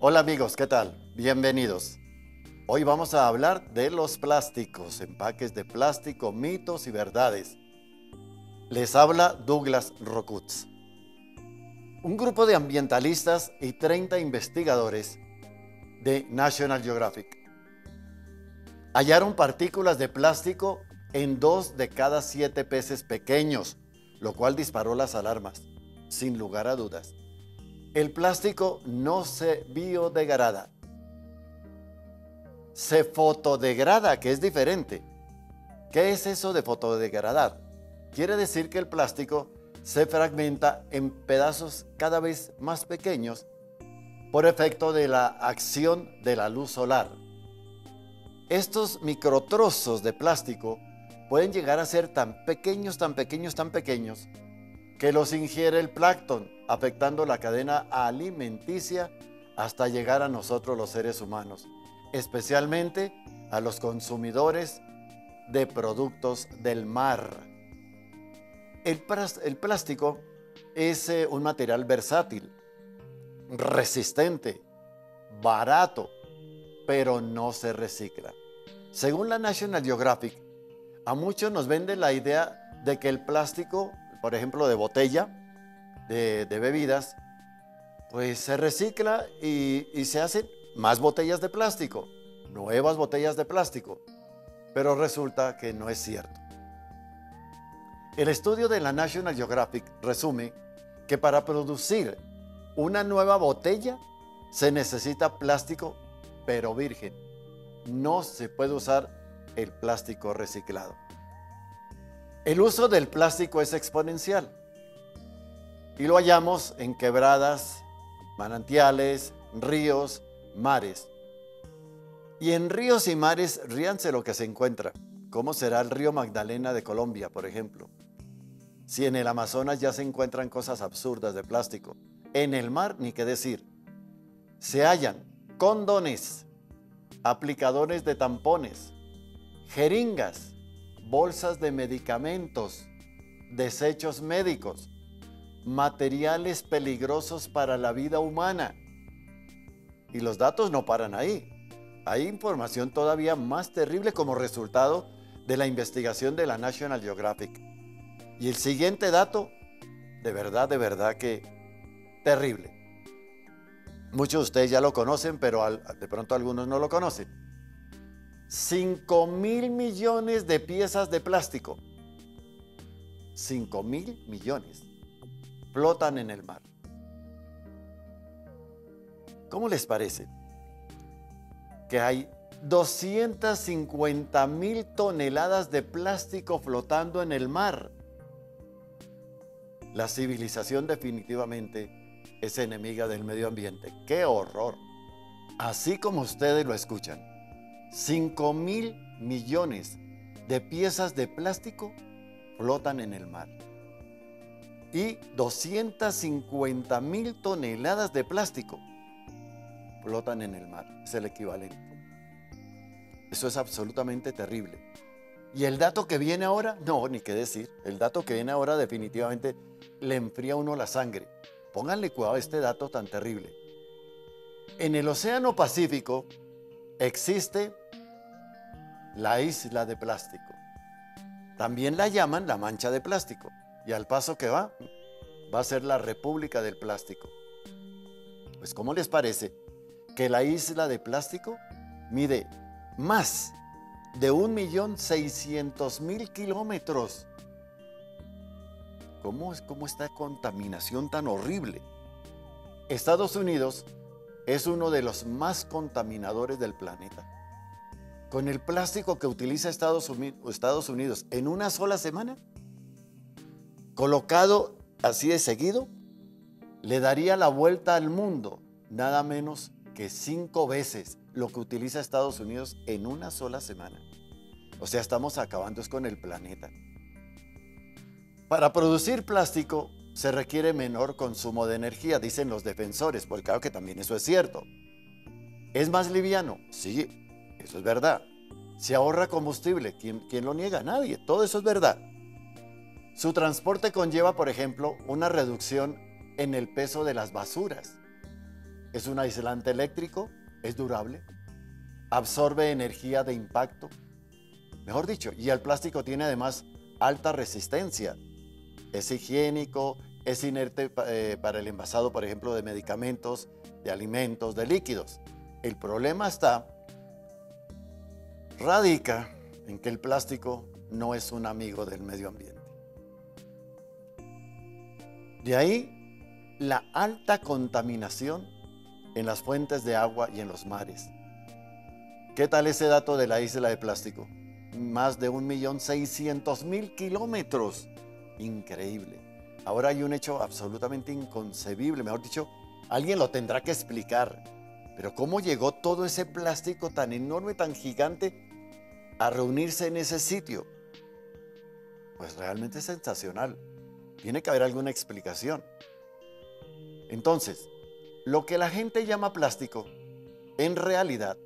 Hola amigos, ¿qué tal? Bienvenidos. Hoy vamos a hablar de los plásticos, empaques de plástico, mitos y verdades. Les habla Douglas Rocuzzi. Un grupo de ambientalistas y 30 investigadores de National Geographic hallaron partículas de plástico en 2 de cada 7 peces pequeños, lo cual disparó las alarmas, sin lugar a dudas. El plástico no se biodegrada, se fotodegrada, que es diferente. ¿Qué es eso de fotodegradar? Quiere decir que el plástico se fragmenta en pedazos cada vez más pequeños por efecto de la acción de la luz solar. Estos microtrozos de plástico pueden llegar a ser tan pequeños, que los ingiere el plancton, afectando la cadena alimenticia hasta llegar a nosotros los seres humanos, especialmente a los consumidores de productos del mar. El plástico es un material versátil, resistente, barato, pero no se recicla. Según la National Geographic, a muchos nos vende la idea de que el plástico, por ejemplo, de botella, de bebidas, pues se recicla y se hacen más botellas de plástico, nuevas botellas de plástico, pero resulta que no es cierto. El estudio de la National Geographic resume que para producir una nueva botella se necesita plástico, pero virgen. No se puede usar el plástico reciclado. El uso del plástico es exponencial y lo hallamos en quebradas, manantiales, ríos, mares. Y en ríos y mares, ríanse lo que se encuentra. ¿Cómo será el río Magdalena de Colombia, por ejemplo? Si en el Amazonas ya se encuentran cosas absurdas de plástico, en el mar ni qué decir. Se hallan condones, aplicadores de tampones, jeringas, bolsas de medicamentos, desechos médicos, materiales peligrosos para la vida humana. Y los datos no paran ahí. Hay información todavía más terrible como resultado de la investigación de la National Geographic. Y el siguiente dato, de verdad que terrible. Muchos de ustedes ya lo conocen, pero de pronto algunos no lo conocen. 5.000 millones de piezas de plástico, 5.000 millones, flotan en el mar. ¿Cómo les parece que hay 250.000 toneladas de plástico flotando en el mar? La civilización definitivamente es enemiga del medio ambiente. ¡Qué horror! Así como ustedes lo escuchan, 5.000 millones de piezas de plástico flotan en el mar. Y 250.000 toneladas de plástico flotan en el mar. Es el equivalente. Eso es absolutamente terrible. Y el dato que viene ahora, no, ni qué decir. El dato que viene ahora definitivamente le enfría a uno la sangre. Pónganle cuidado a este dato tan terrible. En el Océano Pacífico existe la isla de plástico. También la llaman la mancha de plástico. Y al paso que va a ser la República del Plástico. Pues ¿cómo les parece que la isla de plástico mide más de 1.600.000 kilómetros? ¿Cómo esta contaminación tan horrible? Estados Unidos es uno de los más contaminadores del planeta. Con el plástico que utiliza Estados Unidos en una sola semana, colocado así de seguido, le daría la vuelta al mundo nada menos que 5 veces lo que utiliza Estados Unidos en una sola semana. O sea, estamos acabando con el planeta. Para producir plástico se requiere menor consumo de energía, dicen los defensores, porque claro que también eso es cierto. ¿Es más liviano? Sí, eso es verdad. ¿Se ahorra combustible? ¿Quién lo niega? Nadie. Todo eso es verdad. Su transporte conlleva, por ejemplo, una reducción en el peso de las basuras. Es un aislante eléctrico, es durable, absorbe energía de impacto, mejor dicho, y el plástico tiene además alta resistencia. Es higiénico, es inerte para el envasado, por ejemplo, de medicamentos, de alimentos, de líquidos. El problema radica en que el plástico no es un amigo del medio ambiente. De ahí la alta contaminación en las fuentes de agua y en los mares. ¿Qué tal ese dato de la isla de plástico? Más de 1.600.000 kilómetros. Increíble. Ahora hay un hecho absolutamente inconcebible, mejor dicho, alguien lo tendrá que explicar. Pero ¿cómo llegó todo ese plástico tan enorme, tan gigante, a reunirse en ese sitio? Pues realmente es sensacional. Tiene que haber alguna explicación. Entonces, lo que la gente llama plástico, en realidad,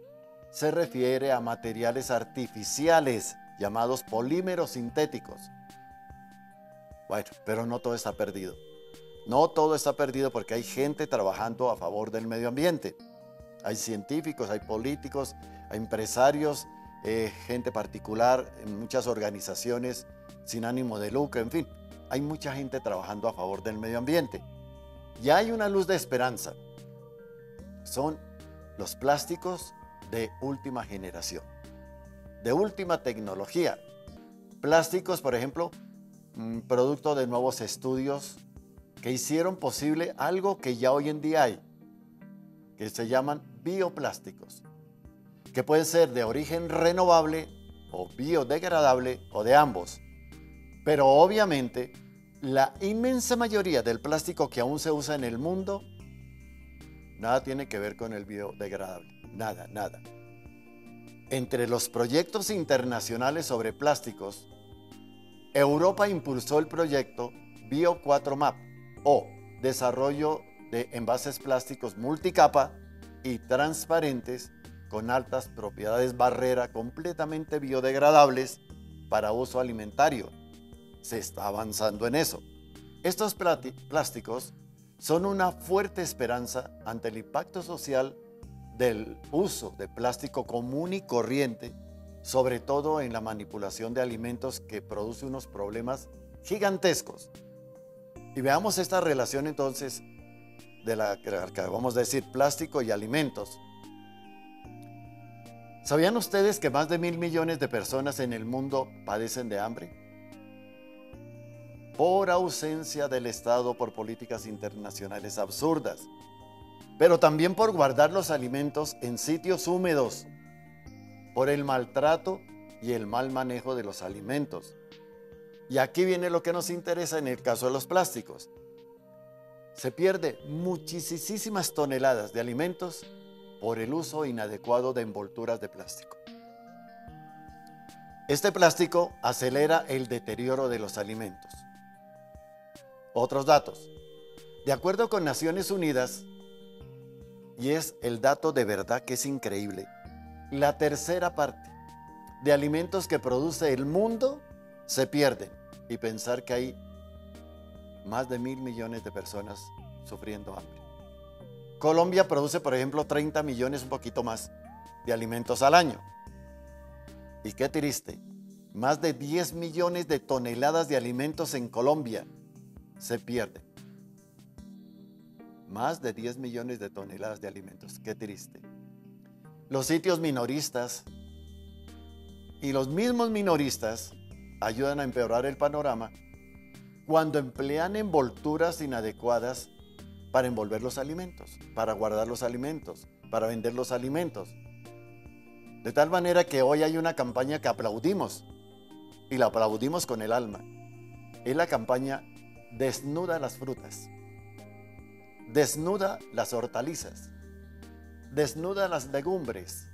se refiere a materiales artificiales llamados polímeros sintéticos. Bueno, pero no todo está perdido. No todo está perdido porque hay gente trabajando a favor del medio ambiente. Hay científicos, hay políticos, hay empresarios, gente particular, en muchas organizaciones sin ánimo de lucro, en fin. Hay mucha gente trabajando a favor del medio ambiente. Y hay una luz de esperanza. Son los plásticos de última generación, de última tecnología. Plásticos, por ejemplo, producto de nuevos estudios que hicieron posible algo que ya hoy en día hay, que se llaman bioplásticos, que pueden ser de origen renovable o biodegradable o de ambos. Pero obviamente la inmensa mayoría del plástico que aún se usa en el mundo nada tiene que ver con el biodegradable, nada, nada. Entre los proyectos internacionales sobre plásticos, Europa impulsó el proyecto Bio4Map o desarrollo de envases plásticos multicapa y transparentes con altas propiedades barrera completamente biodegradables para uso alimentario. Se está avanzando en eso. Estos plásticos son una fuerte esperanza ante el impacto social del uso de plástico común y corriente, sobre todo en la manipulación de alimentos que produce unos problemas gigantescos. Y veamos esta relación entonces de la que acabamos de decir, plástico y alimentos. ¿Sabían ustedes que más de 1.000 millones de personas en el mundo padecen de hambre? Por ausencia del Estado, por políticas internacionales absurdas, pero también por guardar los alimentos en sitios húmedos, por el maltrato y el mal manejo de los alimentos. Y aquí viene lo que nos interesa en el caso de los plásticos. Se pierde muchísimas toneladas de alimentos por el uso inadecuado de envolturas de plástico. Este plástico acelera el deterioro de los alimentos. Otros datos. De acuerdo con Naciones Unidas, y es el dato de verdad que es increíble, la tercera parte de alimentos que produce el mundo se pierden. Y pensar que hay más de 1.000 millones de personas sufriendo hambre. Colombia produce, por ejemplo, 30 millones, un poquito más, de alimentos al año. Y qué triste, más de 10 millones de toneladas de alimentos en Colombia se pierden. Más de 10 millones de toneladas de alimentos, qué triste. Los sitios minoristas y los mismos minoristas ayudan a empeorar el panorama cuando emplean envolturas inadecuadas para envolver los alimentos, para guardar los alimentos, para vender los alimentos. De tal manera que hoy hay una campaña que aplaudimos, y la aplaudimos con el alma. Es la campaña Desnuda las frutas, desnuda las hortalizas, desnuda las legumbres.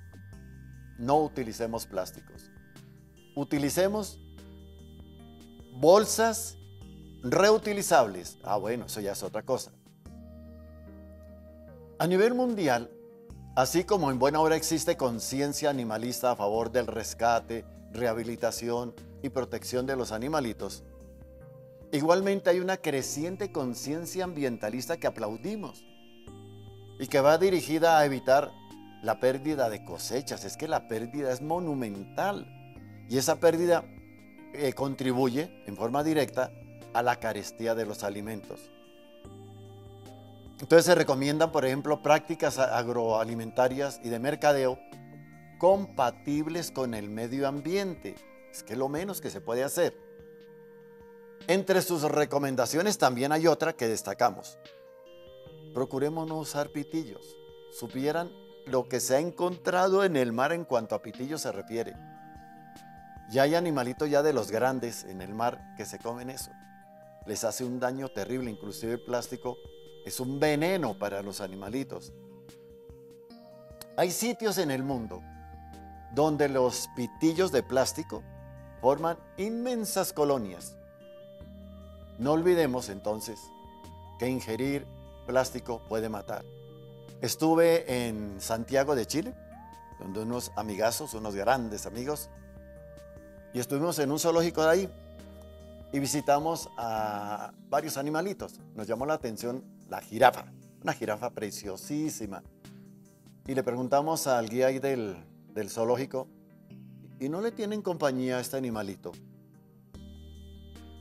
No utilicemos plásticos. Utilicemos bolsas reutilizables. Ah, bueno, eso ya es otra cosa. A nivel mundial, así como en buena hora existe conciencia animalista a favor del rescate, rehabilitación y protección de los animalitos, igualmente hay una creciente conciencia ambientalista que aplaudimos y que va dirigida a evitar la pérdida de cosechas. Es que la pérdida es monumental y esa pérdida contribuye en forma directa a la carestía de los alimentos. Entonces se recomiendan, por ejemplo, prácticas agroalimentarias y de mercadeo compatibles con el medio ambiente. Es que lo menos que se puede hacer. Entre sus recomendaciones también hay otra que destacamos. Procuremos no usar pitillos. Supieran lo que se ha encontrado en el mar en cuanto a pitillos se refiere. Ya hay animalitos ya de los grandes en el mar que se comen eso. Les hace un daño terrible, inclusive el plástico es un veneno para los animalitos. Hay sitios en el mundo donde los pitillos de plástico forman inmensas colonias. No olvidemos entonces que ingerir plástico puede matar. Estuve en Santiago de Chile, donde unos amigazos, unos grandes amigos, y estuvimos en un zoológico de ahí y visitamos a varios animalitos. Nos llamó la atención la jirafa, una jirafa preciosísima. Y le preguntamos al guía ahí del zoológico, ¿y no le tienen compañía a este animalito?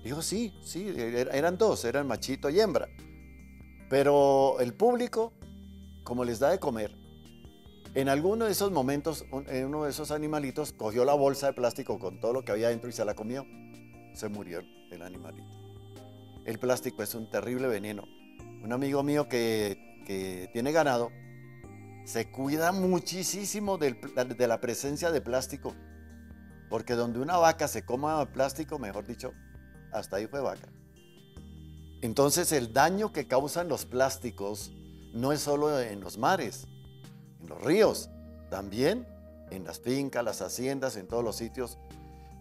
Dijo, sí, eran dos, eran machito y hembra. Pero el público, como les da de comer, en alguno de esos momentos, uno de esos animalitos cogió la bolsa de plástico con todo lo que había dentro y se la comió. Se murió el animalito. El plástico es un terrible veneno. Un amigo mío que tiene ganado se cuida muchísimo de la presencia de plástico, porque donde una vaca se coma plástico, mejor dicho, hasta ahí fue vaca. Entonces el daño que causan los plásticos no es solo en los mares, en los ríos, también en las fincas, las haciendas, en todos los sitios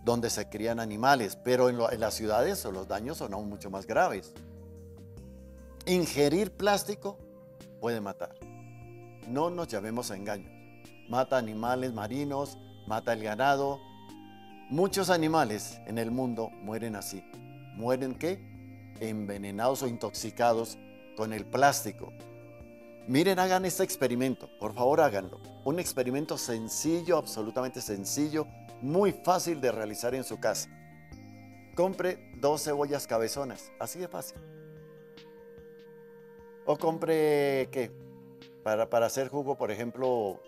donde se crían animales, pero en las ciudades los daños son aún mucho más graves. Ingerir plástico puede matar. No nos llamemos a engaños. Mata animales marinos, mata el ganado. Muchos animales en el mundo mueren así. ¿Mueren qué? Envenenados o intoxicados con el plástico. Miren, hagan este experimento. Por favor, háganlo. Un experimento sencillo, absolutamente sencillo, muy fácil de realizar en su casa. Compre 2 cebollas cabezonas, así de fácil. O compre, ¿qué? Para hacer jugo, por ejemplo,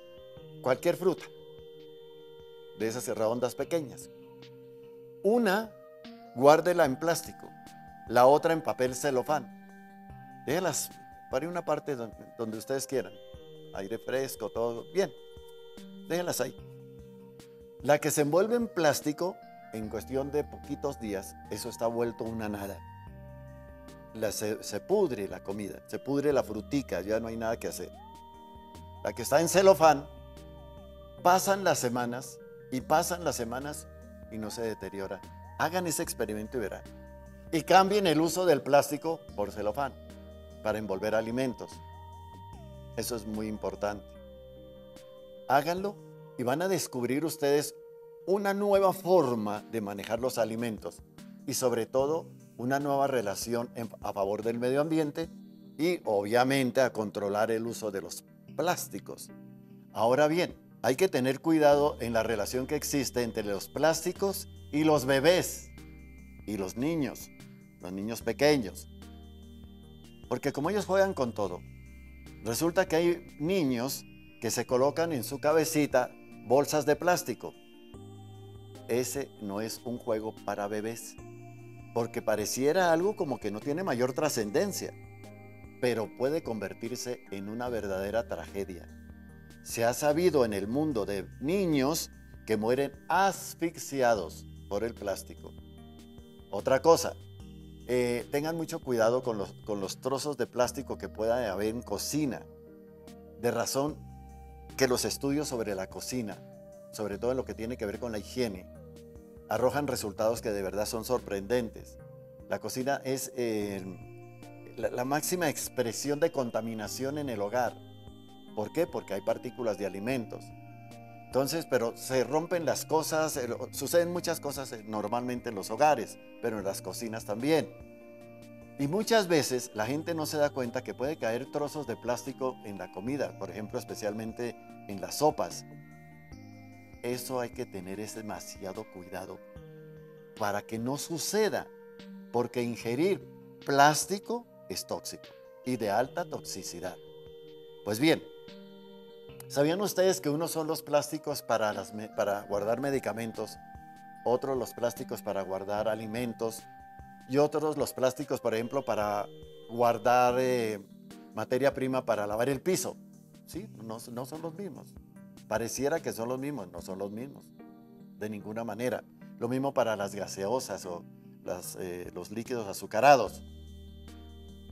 cualquier fruta, de esas redondas pequeñas. Una, guárdela en plástico, la otra en papel celofán. Déjelas para una parte donde ustedes quieran. Aire fresco, todo bien. Déjenlas ahí. La que se envuelve en plástico, en cuestión de poquitos días, eso está vuelto una nada. Se pudre la comida, se pudre la frutica, ya no hay nada que hacer. La que está en celofán, pasan las semanas y no se deteriora. Hagan ese experimento y verán. Y cambien el uso del plástico por celofán para envolver alimentos. Eso es muy importante. Háganlo y van a descubrir ustedes una nueva forma de manejar los alimentos y sobre todo una nueva relación a favor del medio ambiente y obviamente a controlar el uso de los plásticos. Ahora bien, hay que tener cuidado en la relación que existe entre los plásticos y los bebés y los niños pequeños. Porque como ellos juegan con todo, resulta que hay niños que se colocan en su cabecita bolsas de plástico. Ese no es un juego para bebés, porque pareciera algo como que no tiene mayor trascendencia, pero puede convertirse en una verdadera tragedia. Se ha sabido en el mundo de niños que mueren asfixiados por el plástico. Otra cosa, tengan mucho cuidado con los trozos de plástico que pueda haber en cocina, de razón que los estudios sobre la cocina, sobre todo en lo que tiene que ver con la higiene, arrojan resultados que de verdad son sorprendentes. La cocina es la máxima expresión de contaminación en el hogar. ¿Por qué? Porque hay partículas de alimentos. Entonces, pero se rompen las cosas, suceden muchas cosas normalmente en los hogares, pero en las cocinas también. Y muchas veces la gente no se da cuenta que puede caer trozos de plástico en la comida, por ejemplo, especialmente en las sopas. Eso hay que tener demasiado cuidado para que no suceda, porque ingerir plástico es tóxico y de alta toxicidad. Pues bien, ¿sabían ustedes que unos son los plásticos para guardar medicamentos, otros los plásticos para guardar alimentos y otros los plásticos, por ejemplo, para guardar materia prima para lavar el piso? Sí, no son los mismos. Pareciera que son los mismos, no son los mismos, de ninguna manera. Lo mismo para las gaseosas o los líquidos azucarados.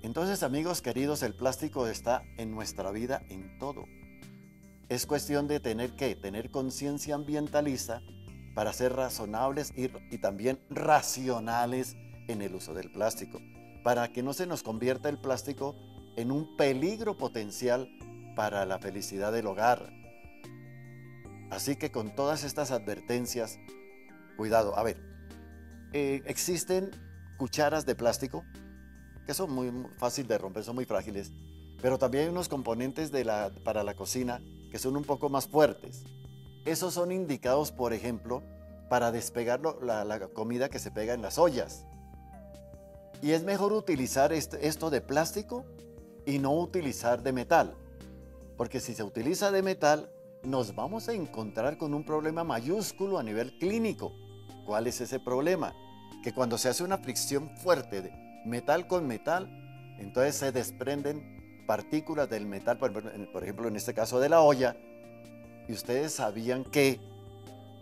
Entonces, amigos queridos, el plástico está en nuestra vida en todo. Es cuestión de tener conciencia ambientalista para ser razonables y también racionales en el uso del plástico, para que no se nos convierta el plástico en un peligro potencial para la felicidad del hogar. Así que con todas estas advertencias, cuidado. A ver, existen cucharas de plástico que son muy fáciles de romper, son muy frágiles, pero también hay unos componentes para la cocina que son un poco más fuertes. Esos son indicados, por ejemplo, para despegar la comida que se pega en las ollas. Y es mejor utilizar esto de plástico y no utilizar de metal, porque si se utiliza de metal, nos vamos a encontrar con un problema mayúsculo a nivel clínico. ¿Cuál es ese problema? Que cuando se hace una fricción fuerte de metal con metal, entonces se desprenden partículas del metal, por ejemplo, en este caso de la olla. Y ustedes sabían que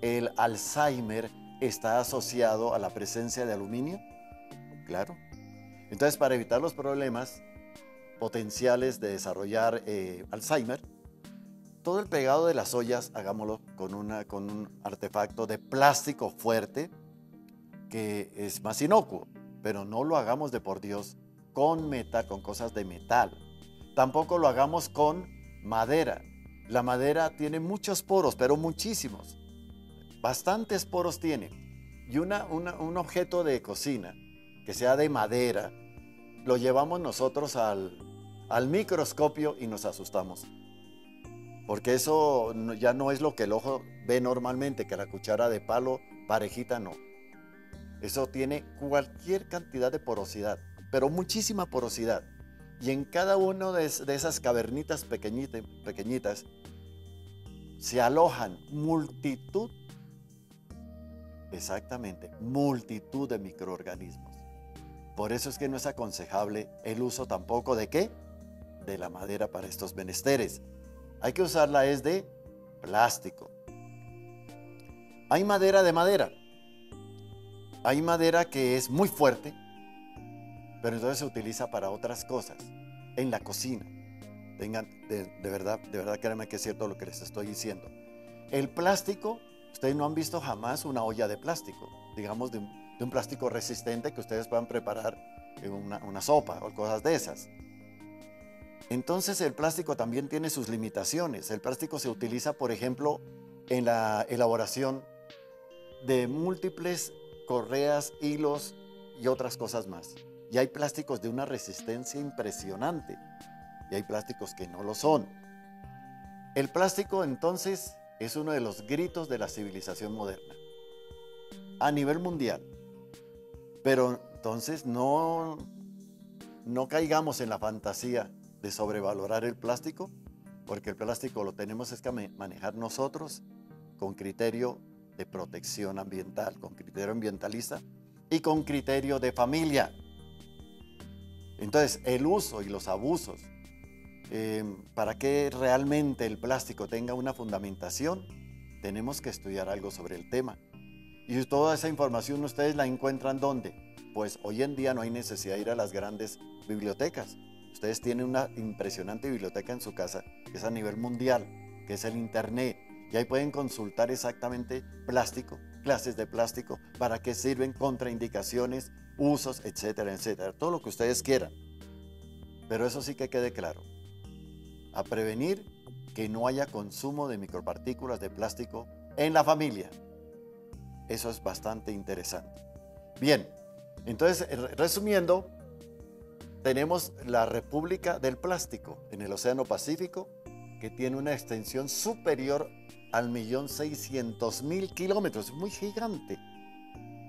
el Alzheimer está asociado a la presencia de aluminio. Claro. Entonces, para evitar los problemas potenciales de desarrollar Alzheimer, todo el pegado de las ollas, hagámoslo con un artefacto de plástico fuerte que es más inocuo, pero no lo hagamos de por Dios con metal, con cosas de metal. Tampoco lo hagamos con madera. La madera tiene muchos poros, pero muchísimos. Bastantes poros tiene. Y un objeto de cocina que sea de madera, lo llevamos nosotros al microscopio y nos asustamos. Porque eso ya no es lo que el ojo ve normalmente, que la cuchara de palo parejita no. Eso tiene cualquier cantidad de porosidad, pero muchísima porosidad. Y en cada una de esas cavernitas pequeñitas se alojan multitud de microorganismos. Por eso es que no es aconsejable el uso tampoco de ¿qué? De la madera para estos menesteres. Hay que usarla es de plástico. Hay madera de madera. Hay madera que es muy fuerte, pero entonces se utiliza para otras cosas, en la cocina. De verdad, créanme que es cierto lo que les estoy diciendo. El plástico, ustedes no han visto jamás una olla de plástico, digamos de un plástico resistente que ustedes puedan preparar en una sopa o cosas de esas. Entonces el plástico también tiene sus limitaciones. El plástico se utiliza, por ejemplo, en la elaboración de múltiples correas, hilos y otras cosas más. Y hay plásticos de una resistencia impresionante y hay plásticos que no lo son. El plástico entonces es uno de los gritos de la civilización moderna a nivel mundial. Pero entonces no caigamos en la fantasía de sobrevalorar el plástico, porque el plástico lo tenemos que manejar nosotros con criterio de protección ambiental, con criterio ambientalista y con criterio de familia. Entonces, el uso y los abusos, para que realmente el plástico tenga una fundamentación, tenemos que estudiar algo sobre el tema. Y toda esa información ustedes la encuentran ¿dónde? Pues hoy en día no hay necesidad de ir a las grandes bibliotecas. Ustedes tienen una impresionante biblioteca en su casa, que es a nivel mundial, que es el Internet. Y ahí pueden consultar exactamente plástico, clases de plástico, para qué sirven, contraindicaciones, usos, etcétera, etcétera. Todo lo que ustedes quieran. Pero eso sí que quede claro. A prevenir que no haya consumo de micropartículas de plástico en la familia. Eso es bastante interesante. Bien, entonces, resumiendo, tenemos la República del Plástico en el Océano Pacífico, que tiene una extensión superior al 1.600.000 kilómetros, muy gigante.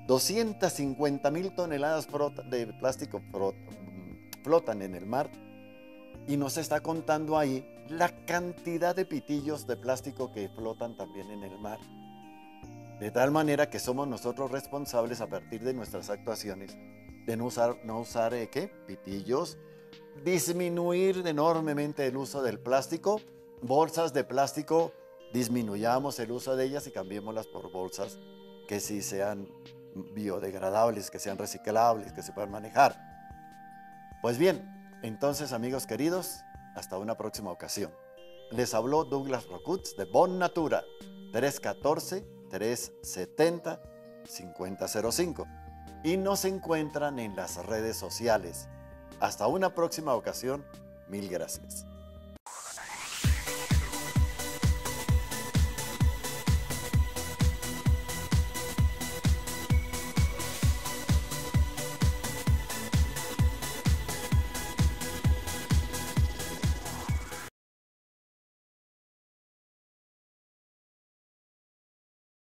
250.000 toneladas de plástico flotan en el mar, y no se está contando ahí la cantidad de pitillos de plástico que flotan también en el mar. De tal manera que somos nosotros responsables a partir de nuestras actuaciones de no usar ¿qué? Pitillos, disminuir enormemente el uso del plástico, bolsas de plástico, disminuyamos el uso de ellas y cambiémoslas por bolsas que sí sean biodegradables, que sean reciclables, que se puedan manejar. Pues bien, entonces amigos queridos, hasta una próxima ocasión. Les habló Douglas Rocuz de Bon Natura, 314-370-5005, y nos encuentran en las redes sociales. Hasta una próxima ocasión, mil gracias.